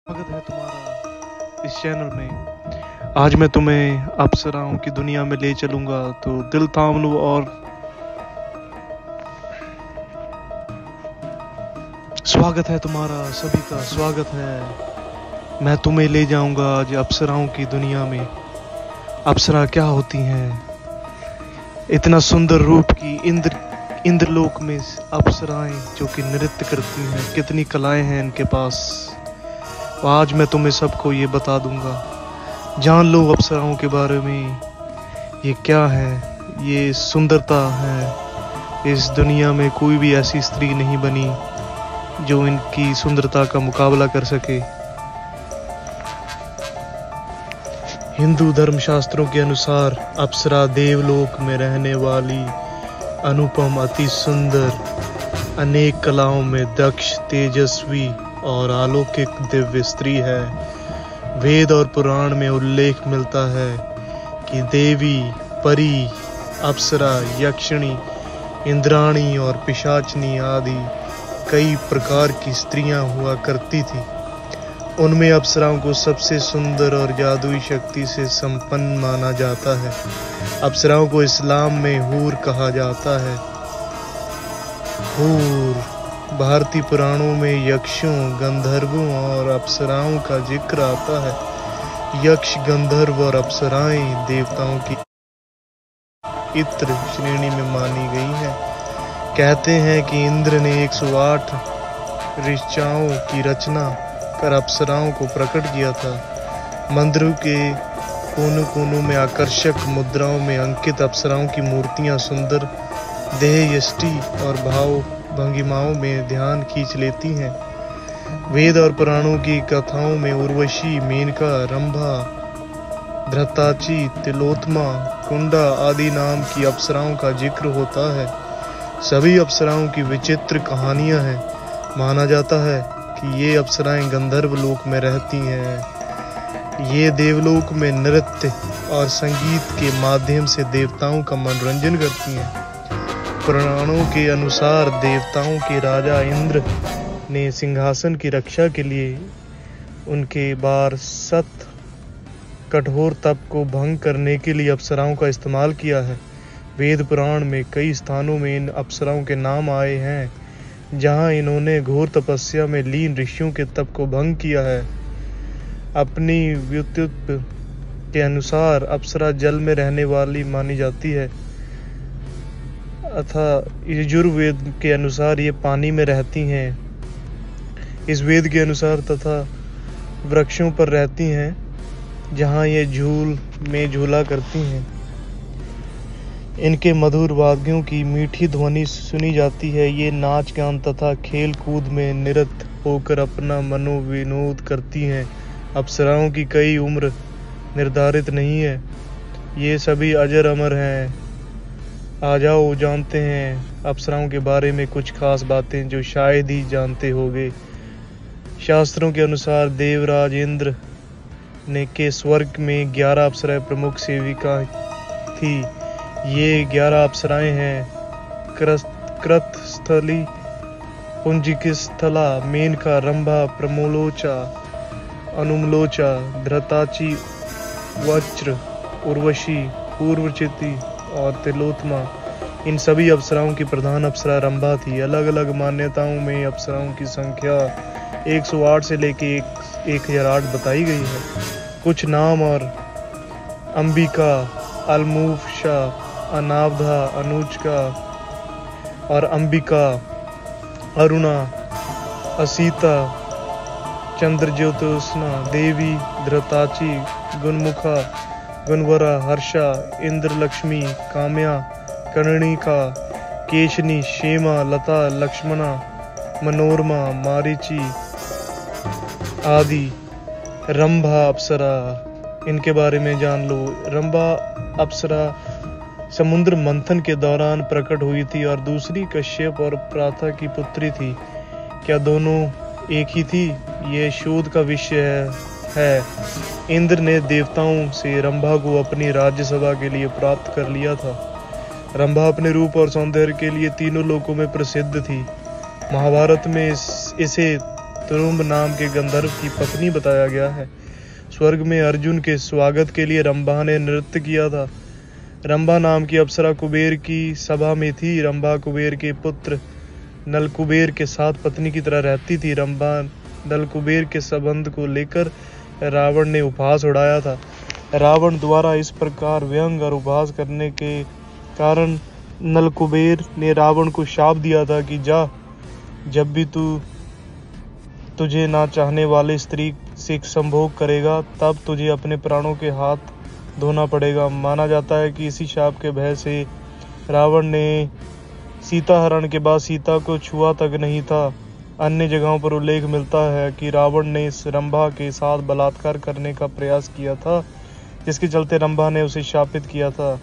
स्वागत है तुम्हारा इस चैनल में। आज मैं तुम्हें अप्सराओं की दुनिया में ले चलूंगा, तो दिल थाम लो और स्वागत है तुम्हारा सभी का स्वागत है। मैं तुम्हें ले जाऊंगा आज अप्सराओं की दुनिया में। अप्सरा क्या होती हैं? इतना सुंदर रूप की इंद्रलोक में अप्सराएं जो कि नृत्य करती हैं, कितनी कलाएं हैं इनके पास। आज मैं तुम्हें सबको ये बता दूंगा। जान लो अप्सराओं के बारे में, ये क्या है, ये सुंदरता है। इस दुनिया में कोई भी ऐसी स्त्री नहीं बनी जो इनकी सुंदरता का मुकाबला कर सके। हिंदू धर्मशास्त्रों के अनुसार अप्सरा देवलोक में रहने वाली अनुपम, अति सुंदर, अनेक कलाओं में दक्ष, तेजस्वी और अलौकिक दिव्य स्त्री है। वेद और पुराण में उल्लेख मिलता है कि देवी, परी, अप्सरा, यक्षिणी, इंद्राणी और पिशाचनी आदि कई प्रकार की स्त्रियां हुआ करती थी। उनमें अप्सराओं को सबसे सुंदर और जादुई शक्ति से संपन्न माना जाता है। अप्सराओं को इस्लाम में हूर कहा जाता है। हूर भारतीय पुराणों में यक्षों, गंधर्वों और अप्सराओं का जिक्र आता है। यक्ष, गंधर्व और अप्सराएं देवताओं की इत्र श्रेणी में मानी गई हैं। कहते हैं कि इंद्र ने 108 ऋचाओं की रचना कर अप्सराओं को प्रकट किया था। मंदिरों के कोनों कोनों में आकर्षक मुद्राओं में अंकित अप्सराओं की मूर्तियां सुंदर देह यष्टि और भाव भंगिमाओं में ध्यान खींच लेती हैं। वेद और पुराणों की कथाओं में उर्वशी, मेनका, रंभा, धृताची, तिलोत्तमा, कुंडा आदि नाम की अप्सराओं का जिक्र होता है। सभी अप्सराओं की विचित्र कहानियां हैं। माना जाता है कि ये अप्सराएं गंधर्व लोक में रहती हैं। ये देवलोक में नृत्य और संगीत के माध्यम से देवताओं का मनोरंजन करती हैं। पुराणों के अनुसार देवताओं के राजा इंद्र ने सिंहासन की रक्षा के लिए उनके 12 कठोर तप को भंग करने के लिए अप्सराओं का इस्तेमाल किया है। वेद पुराण में कई स्थानों में इन अप्सराओं के नाम आए हैं जहां इन्होंने घोर तपस्या में लीन ऋषियों के तप को भंग किया है। अपनी व्युत्पत्ति के अनुसार अप्सरा जल में रहने वाली मानी जाती है, अथा यजुर्वेद के अनुसार ये पानी में रहती हैं। इस वेद के अनुसार तथा वृक्षों पर रहती हैं जहां ये झूल में झूला करती हैं। इनके मधुर वाद्यों की मीठी ध्वनि सुनी जाती है। ये नाच गान तथा खेल कूद में निरत होकर अपना मनोविनोद करती हैं। अप्सराओं की कई उम्र निर्धारित नहीं है, ये सभी अजर अमर हैं। आ जाओ जानते हैं अप्सराओं के बारे में कुछ खास बातें जो शायद ही जानते होंगे। शास्त्रों के अनुसार देवराज इंद्र ने के स्वर्ग में 11 अप्सराएं प्रमुख सेविका थी। ये 11 अप्सराएं हैं कृतस्थली, पुंजिकस्थला, मेनका, रंभा, प्रमोलोचा, अनुमलोचा, धृताची, वज्र, उर्वशी, पूर्वचिति और तिलोत्तमा। इन सभी अप्सराओं की प्रधान अप्सरा रंभा थी। अलग अलग मान्यताओं में अप्सराओं की संख्या 108 से लेके 1008 बताई गई है। कुछ नाम और अंबिका, अलमूफशा, अनावधा, अनुचका और अंबिका, अरुणा, असीता, चंद्रज्योत्सना, देवी, धृताची, गुणमुखा, गुणवरा, हर्षा, इंद्रलक्ष्मी, काम्या, कर्णिका, केशनी, क्षेमा, लता, लक्ष्मणा, मनोरमा, मारीची आदि। रंभा अप्सरा, इनके बारे में जान लो। रंभा अप्सरा समुद्र मंथन के दौरान प्रकट हुई थी और दूसरी कश्यप और प्राथा की पुत्री थी। क्या दोनों एक ही थी? ये शोध का विषय है। इंद्र ने देवताओं से रंभा को अपनी राज्यसभा के लिए प्राप्त कर लिया था। रंभा अपने रूप और सौंदर्य के लिए तीनों लोकों में प्रसिद्ध थी। महाभारत में इसे तुरुम्ब नाम के गंधर्व की पत्नी बताया गया है। स्वर्ग में अर्जुन के स्वागत के लिए रंभा ने नृत्य किया था। रंभा नाम की अप्सरा कुबेर की सभा में थी। रंभा कुबेर के पुत्र नलकुबेर के साथ पत्नी की तरह रहती थी। रंभा नलकुबेर के संबंध को लेकर रावण ने उपहास उड़ाया था। रावण द्वारा इस प्रकार व्यंग और उपहास करने के कारण नलकुबेर ने रावण को शाप दिया था कि जा, जब भी तुझे ना चाहने वाले स्त्री से संभोग करेगा तब तुझे अपने प्राणों के हाथ धोना पड़ेगा। माना जाता है कि इसी शाप के भय से रावण ने सीता हरण के बाद सीता को छुआ तक नहीं था। अन्य जगहों पर उल्लेख मिलता है कि रावण ने इस रंभा के साथ बलात्कार करने का प्रयास किया था, जिसके चलते रंभा ने उसे शापित किया था।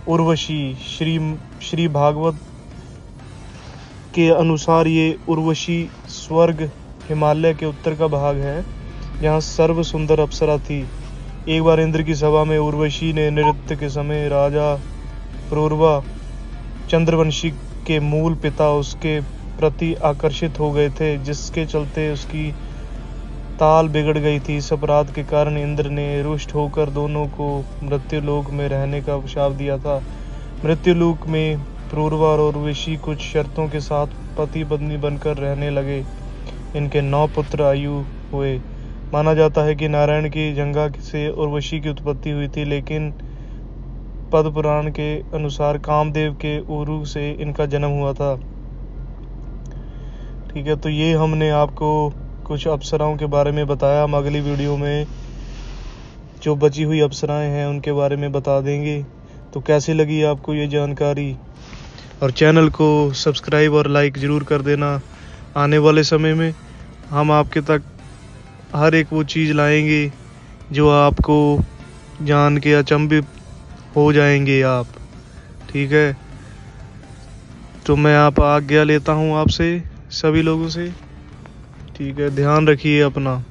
उर्वशी श्री भागवत के अनुसार ये उर्वशी स्वर्ग हिमालय के उत्तर का भाग है, जहाँ सर्व सुंदर अप्सरा थी। एक बार इंद्र की सभा में उर्वशी ने नृत्य के समय राजा पुरूरवा चंद्रवंशी के मूल पिता उसके प्रति आकर्षित हो गए थे, जिसके चलते उसकी ताल बिगड़ गई थी। इस अपराध के कारण इंद्र ने रुष्ट होकर दोनों को मृत्युलोक में रहने का शाप दिया था। मृत्युलोक में पुरूरवा और उर्वशी कुछ शर्तों के साथ पति पत्नी बनकर रहने लगे। इनके 9 पुत्र आयु हुए। माना जाता है कि नारायण की जंघा से उर्वशी की उत्पत्ति हुई थी, लेकिन पद्म पुराण के अनुसार कामदेव के उरु से इनका जन्म हुआ था। ठीक है, तो ये हमने आपको कुछ अप्सराओं के बारे में बताया। हम अगली वीडियो में जो बची हुई अप्सराएं हैं उनके बारे में बता देंगे। तो कैसी लगी आपको ये जानकारी, और चैनल को सब्सक्राइब और लाइक ज़रूर कर देना। आने वाले समय में हम आपके तक हर एक वो चीज़ लाएंगे जो आपको जान के अचंभित हो जाएंगे आप। ठीक है, तो मैं आप आज्ञा लेता हूँ आपसे सभी लोगों से। ठीक है, ध्यान रखिए अपना।